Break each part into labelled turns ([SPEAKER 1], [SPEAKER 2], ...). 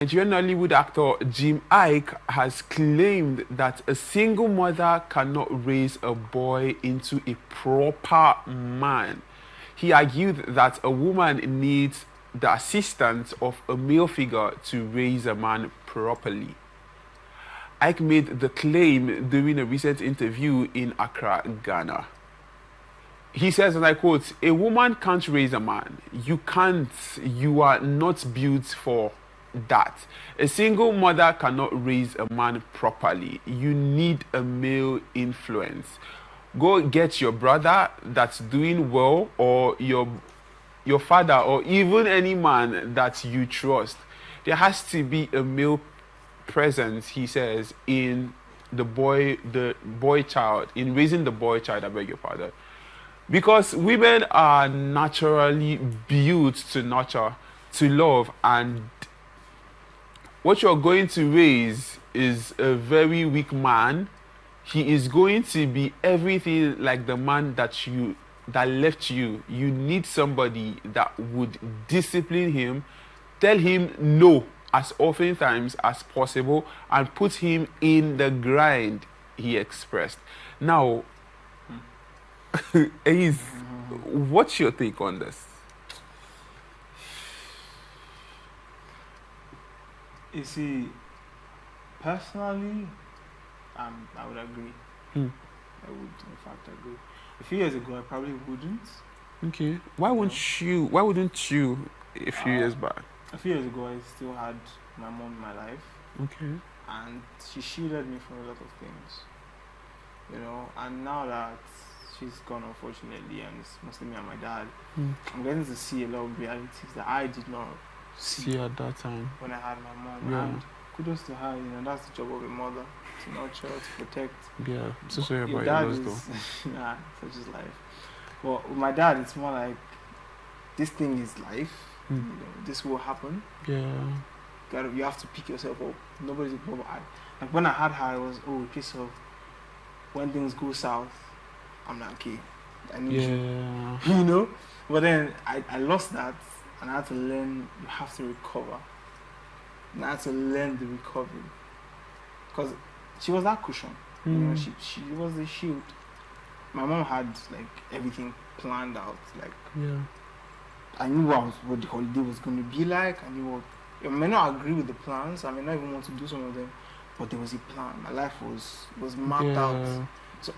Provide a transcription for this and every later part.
[SPEAKER 1] Nigerian Nollywood actor Iyke has claimed that a single mother cannot raise a boy into a proper man. He argued that a woman needs the assistance of a male figure to raise a man properly. Iyke made the claim during a recent interview in Accra, Ghana. He says, and I quote, "A woman can't raise a man. You can't. You are not built for that. A single mother cannot raise a man properly. You need a male influence. Go get your brother that's doing well, or your father, or even any man that you trust. There has to be a male presence," he says, in the boy child, in raising the boy child, I beg your pardon. Because women are naturally built to nurture, to love, and what you're going to raise is a very weak man. He is going to be everything like the man that left you. You need somebody that would discipline him, tell him no as often times as possible, and put him in the grind, he expressed. Now, what's your take on this?
[SPEAKER 2] You see, personally, I would agree. I would, in fact, agree. A few years ago, I probably wouldn't.
[SPEAKER 1] Okay. Why wouldn't you a few years back?
[SPEAKER 2] A few years ago, I still had my mom in my life.
[SPEAKER 1] Okay.
[SPEAKER 2] And she shielded me from a lot of things. And now that she's gone, unfortunately, and it's mostly me and my dad, I'm getting to see a lot of realities that I did not see
[SPEAKER 1] at that time
[SPEAKER 2] when I had my mom.
[SPEAKER 1] Yeah.
[SPEAKER 2] And kudos to her, that's the job of a mother, to nurture, to protect.
[SPEAKER 1] Yeah, so sorry about
[SPEAKER 2] your dad
[SPEAKER 1] your
[SPEAKER 2] is,
[SPEAKER 1] though.
[SPEAKER 2] nah, such is life. But with my dad, it's more like, this thing is life. This will happen.
[SPEAKER 1] Yeah.
[SPEAKER 2] You have to pick yourself up. Nobody's above. Like when I had her, it was a case of when things go south, I'm like, okay, I need you. But then I lost that, and I had to learn. You have to recover. And I had to learn the recovery, because she was that cushion. She was the shield. My mom had like everything planned out. Like I knew what the holiday was going to be like. I knew what. I may not agree with the plans. I may not even want to do some of them, but there was a plan. My life was mapped out. So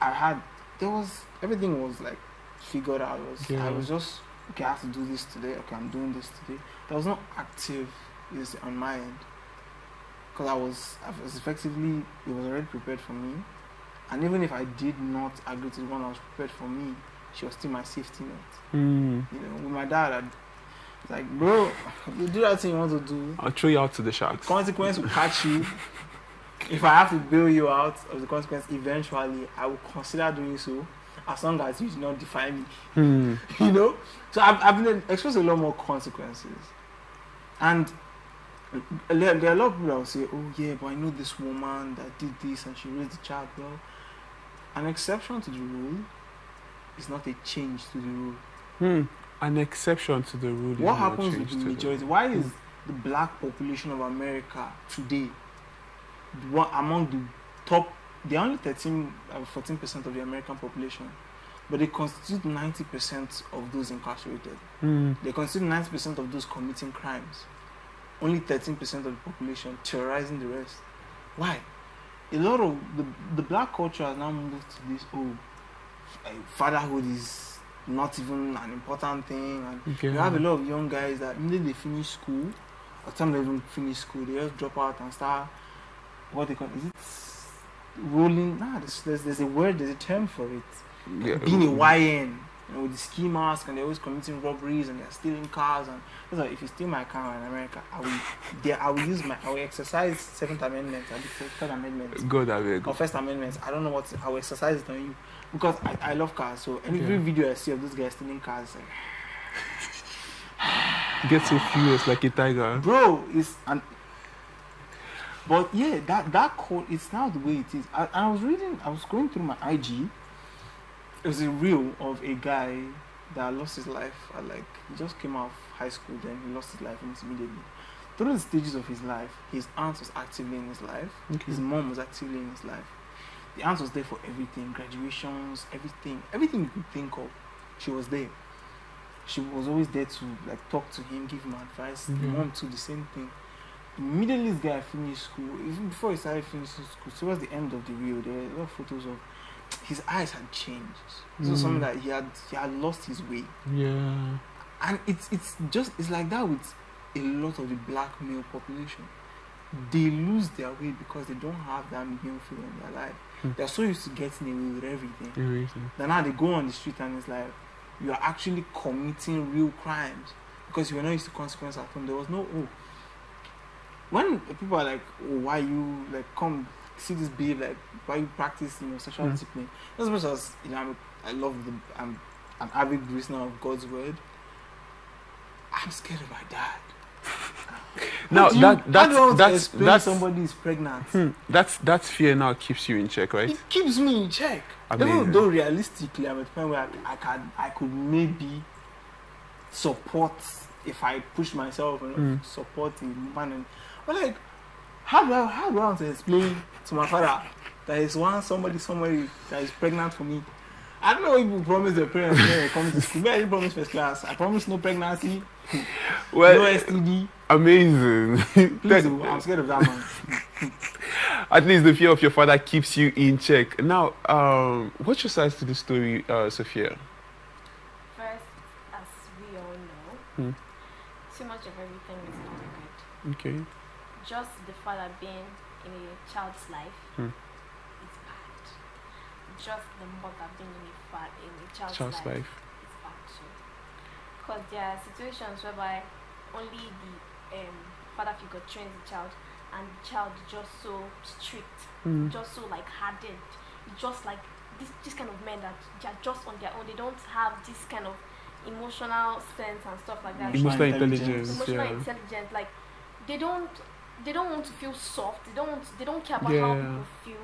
[SPEAKER 2] everything was like figured out. I was just, okay, I have to do this today. Okay, I'm doing this today. There was no active on my end, because I was effectively, it was already prepared for me. And even if I did not agree to the one that was prepared for me, she was still my safety net. With my dad, it's like, bro, you do that thing you want to do,
[SPEAKER 1] I'll throw you out to the sharks.
[SPEAKER 2] The consequence will catch you. If I have to bail you out of the consequence, eventually I will consider doing so, as long as you do not define me. So I've been exposed to a lot more consequences. And there are a lot of people that will say, oh yeah, but I know this woman that did this and she raised the child well. An exception to the rule is not a change to the rule.
[SPEAKER 1] An exception to the rule.
[SPEAKER 2] What happens with the majority? Why is the black population of America today among the top? They're only 14% of the American population, but they constitute 90% of those incarcerated. They constitute 90% of those committing crimes. Only 13% of the population terrorizing the rest. Why? A lot of the black culture has now moved to this, fatherhood is not even an important thing. And you have a lot of young guys that immediately they finish school, or the time they even finish school, they just drop out and start, what they call it, is it rolling? There's a word, there's a term for it. Being a YN, with the ski mask, and they're always committing robberies and they're stealing cars. And like, if you steal my car in America, I will exercise 7th Amendment, I will 3rd Amendment, or First Amendment. I don't know what I will exercise it on you, because I love cars. So every video I see of those guys stealing cars,
[SPEAKER 1] get so furious like a tiger,
[SPEAKER 2] bro. But yeah, that code, it's now the way it is. I was going through my IG. It was a reel of a guy that lost his life at he just came out of high school, then he lost his life almost immediately. through the stages of his life, his aunt was actively in his life.
[SPEAKER 1] Okay.
[SPEAKER 2] His mom was actively in his life. The aunt was there for everything, graduations, everything you could think of. She was there. She was always there to like talk to him, give him advice. The mom too, the same thing. Immediately this guy finished school, even before he started finishing school, towards the end of the reel, there were a lot of photos of his eyes had changed. This was something that he had lost his way.
[SPEAKER 1] Yeah.
[SPEAKER 2] And it's like that with a lot of the black male population. They lose their way because they don't have that male feel in their life. They're so used to getting away with everything. Then now they go on the street and it's like you are actually committing real crimes because you were not used to consequence at home. There was no when people are like, oh, why you like come see this babe, like why you practice sexual discipline? As much as I'm an avid listener of God's word, I'm scared of my dad.
[SPEAKER 1] Now that's
[SPEAKER 2] somebody is pregnant.
[SPEAKER 1] That's fear now keeps you in check, right?
[SPEAKER 2] It keeps me in check. Even though realistically I'm at the point where I could maybe support if I push myself and support a man, but like how do I want to explain to my father that is somebody that is pregnant for me? I don't know if people promise their parents when they come to school. I didn't promise first class. I promise no pregnancy,
[SPEAKER 1] well,
[SPEAKER 2] no STD.
[SPEAKER 1] Amazing.
[SPEAKER 2] Please, I'm scared of that man.
[SPEAKER 3] At least the fear of your father keeps you in check. Now, what's your side to the story, Sophia?
[SPEAKER 4] First, as we all know, too much of everything is not good.
[SPEAKER 3] Okay.
[SPEAKER 4] Just the father being in a child's life is bad. Just the mother being in a child's life is bad too. Because there are situations whereby only the father figure trains the child, and the child is just so strict, just so like hardened, just like this kind of men that they are just on their own. They don't have this kind of emotional sense and stuff like that.
[SPEAKER 3] Emotional intelligence.
[SPEAKER 4] Emotional intelligence, like they don't want to feel soft. They don't care about how people feel.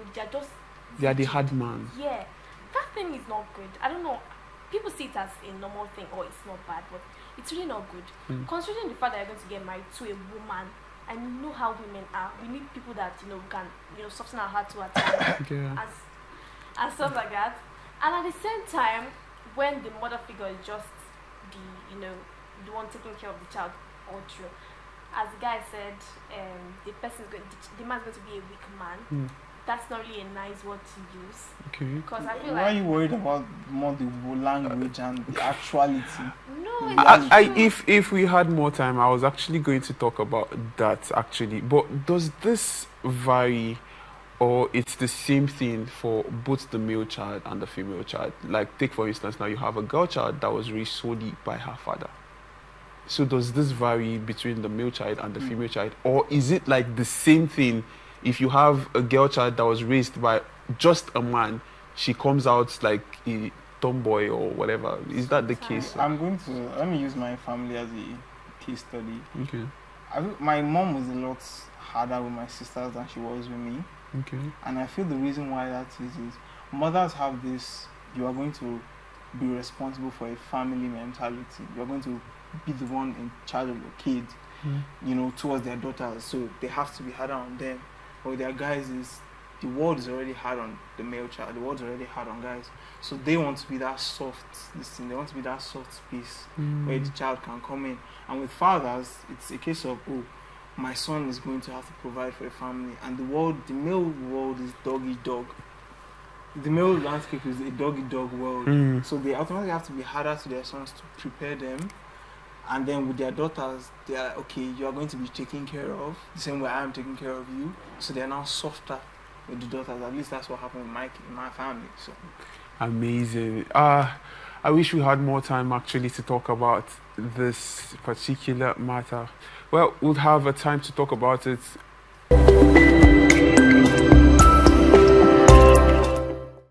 [SPEAKER 3] They are the hard man.
[SPEAKER 4] Yeah, that thing is not good. I don't know. People see it as a normal thing or it's not bad, but it's really not good. Considering the fact that you're going to get married to a woman, and you know how women are, we need people that can soften our heart to attack and stuff like that. And at the same time, when the mother figure is just the one taking care of the child all through, as the guy said, the man's going to be a weak man. That's not really a nice word to use.
[SPEAKER 3] Okay.
[SPEAKER 4] Because I feel
[SPEAKER 2] Why are you worried about more the language and the actuality?
[SPEAKER 4] No,
[SPEAKER 3] if we had more time, I was actually going to talk about that actually. But does this vary, or it's the same thing for both the male child and the female child? Like, take for instance, now you have a girl child that was raised solely by her father. So does this vary between the male child and the female child, or is it like the same thing? If you have a girl child that was raised by just a man, she comes out like a tomboy or whatever. Is that the case?
[SPEAKER 2] Let me use my family as a case study.
[SPEAKER 3] Okay.
[SPEAKER 2] My mom was a lot harder with my sisters than she was with me.
[SPEAKER 3] Okay.
[SPEAKER 2] And I feel the reason why that is mothers have this, you are going to be responsible for a family mentality. You are going to be the one in charge of your kids, towards their daughters. So they have to be harder on them. Or their guys the world is already hard on the male child. The world's already hard on guys. So they want to be that soft they want to be that soft space where the child can come in. And with fathers, it's a case of, my son is going to have to provide for the family. And the male world is dog eat dog. The male landscape is a dog eat dog world. So they automatically have to be harder to their sons to prepare them. And then with their daughters, they are okay, you are going to be taken care of the same way I am taking care of you. So they are now softer with the daughters. At least that's what happened in my family. So
[SPEAKER 3] amazing. I wish we had more time actually to talk about this particular matter. Well, we'll have a time to talk about it